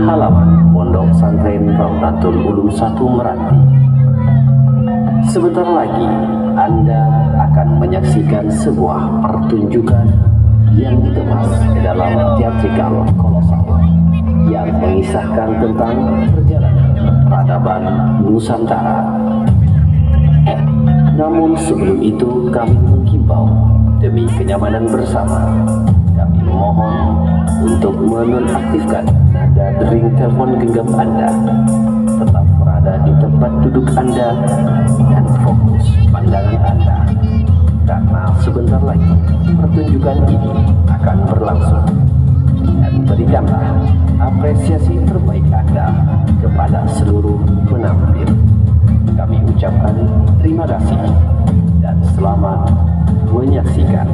halaman Pondok Pesantren Raudatul Ulum 1 Meranti. Sebentar lagi Anda akan menyaksikan sebuah pertunjukan yang dikemas ke dalam teatrikal kolosal yang mengisahkan tentang perjalanan peradaban Nusantara. Namun sebelum itu kami menghimbau demi kenyamanan bersama, kami memohon untuk menonaktifkan nada dering telepon genggam Anda, tetap berada di tempat duduk Anda dan fokus pandangan Anda, karena sebentar lagi pertunjukan ini akan berlangsung. Dan berikanlah apresiasi terbaik Anda kepada seluruh penampil. Kami ucapkan terima kasih dan selamat menyaksikan.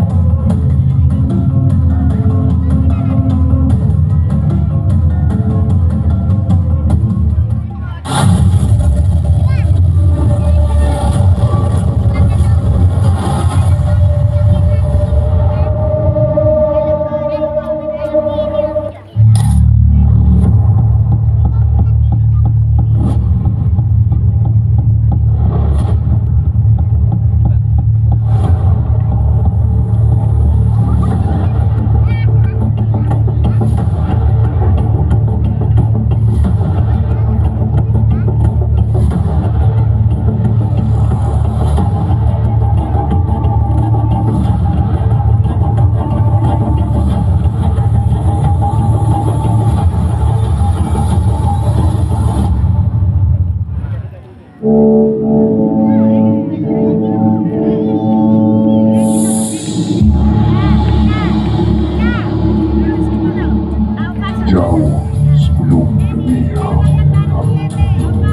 Jauh sebelum dunia mengenal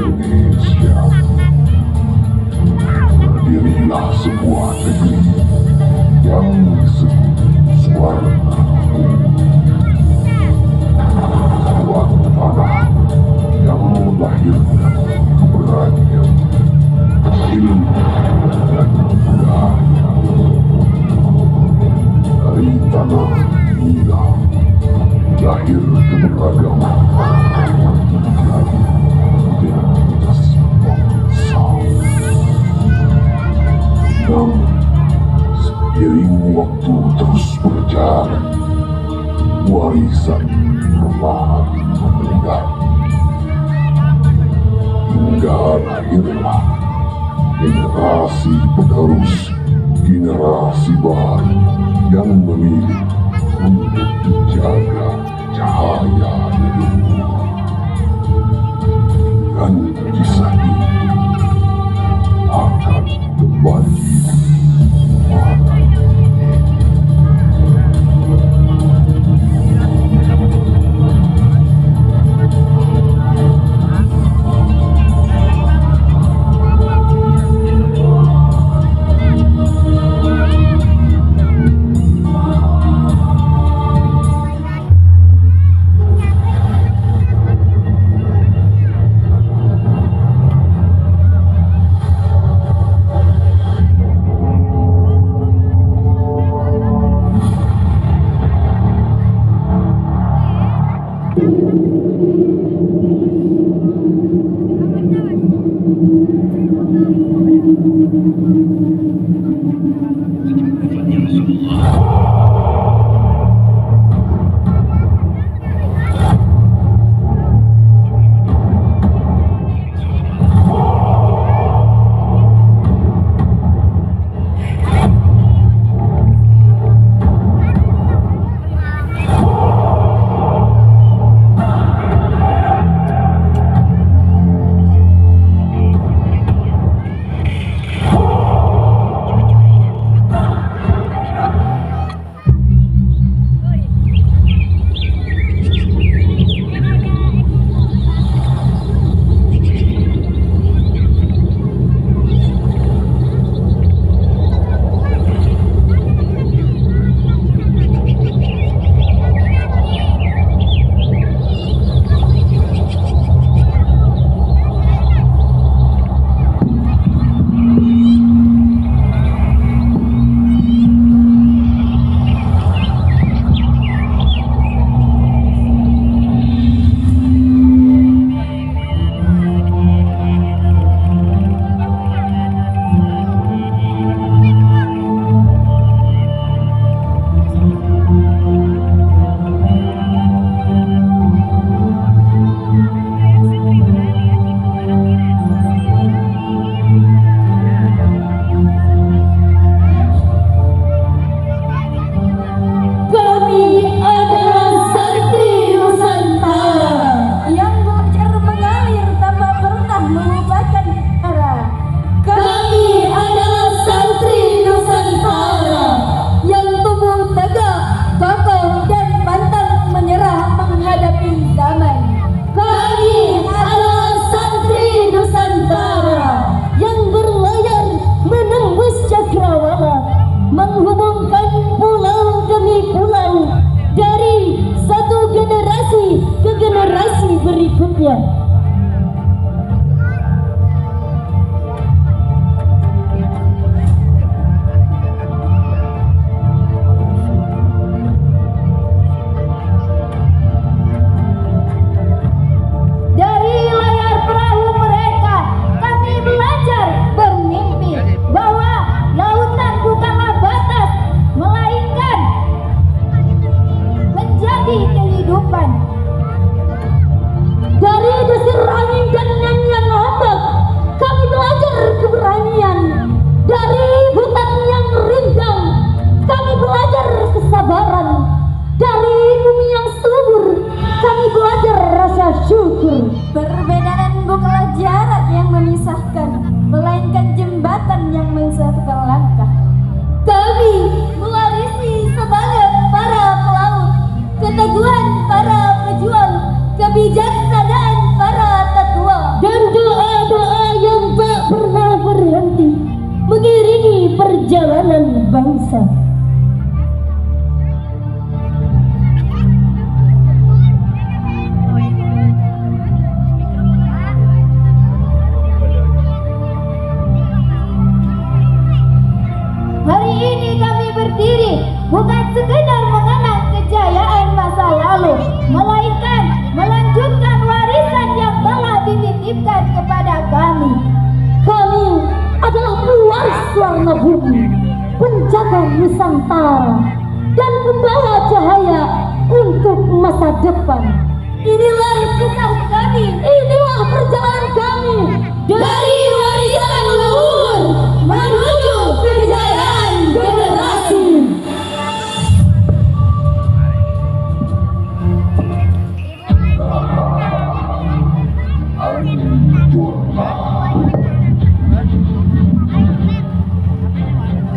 Indonesia, berdirilah sebuah negeri yang disebut Suwarna Bumi. Sebuah tanah yang melahirkan keberanian, ilmu, dan budaya. Dari tanah inilah lahir keberagaman dan identitas bangsa. Namun, seiring waktu terus berjalan, warisan perlahan meninggal. Hingga lahirlah generasi penerus generasi baru yang memilih untuk menjaga cahaya leluhur. Dan kisah ini akan kembali malam ini. dunia. Dari layar perahu mereka, kami belajar bermimpi bahwa lautan bukanlah batas, melainkan menjadi kehidupan. Dari desir angin dan nyanyian ombak, kami belajar keberanian. Dari hutan yang rindang, kami belajar kesabaran. Dari bumi yang subur, kami belajar rasa syukur. Perbedaan bukanlah jarak yang memisahkan, melainkan jembatan yang menyatukan langkah. Kami mewarisi semangat para pelaut, keteguhan para pejuang, kebijaksanaan para tetua, dan doa-doa yang tak pernah berhenti mengiringi perjalanan bangsa. Hari ini kami berdiri bukan sekedar mengenang kejayaan masa lalu, melainkan melanjutkan warisan yang telah dititipkan kepada kami. Kami adalah pewaris warna bumi, penjaga Nusantara, dan pembawa cahaya untuk masa depan. Inilah kisah kami, inilah perjalanan kami dari warisan leluhur menuju kejayaan generasi.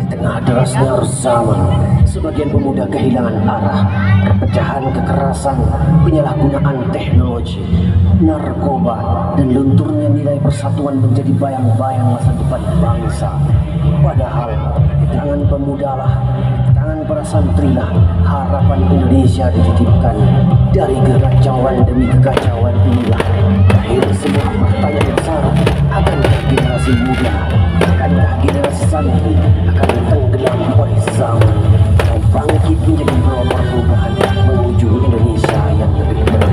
Di tengah derasnya arus zaman, sebagian pemuda kehilangan arah. Perpecahan kekerasan, penyalahgunaan teknologi, narkoba, dan lunturnya nilai persatuan menjadi bayang-bayang masa depan bangsa. Padahal di tangan pemudalah, di tangan para santrilah, harapan Indonesia dititipkan. Dari kekacauan demi kekacauan inilah lahir sebuah pertanyaan besar. Akankah generasi muda, akankah generasi santri akan tenggelam oleh zaman, atau bangkit menjadi pelopor perubahan menuju Indonesia yang lebih baik?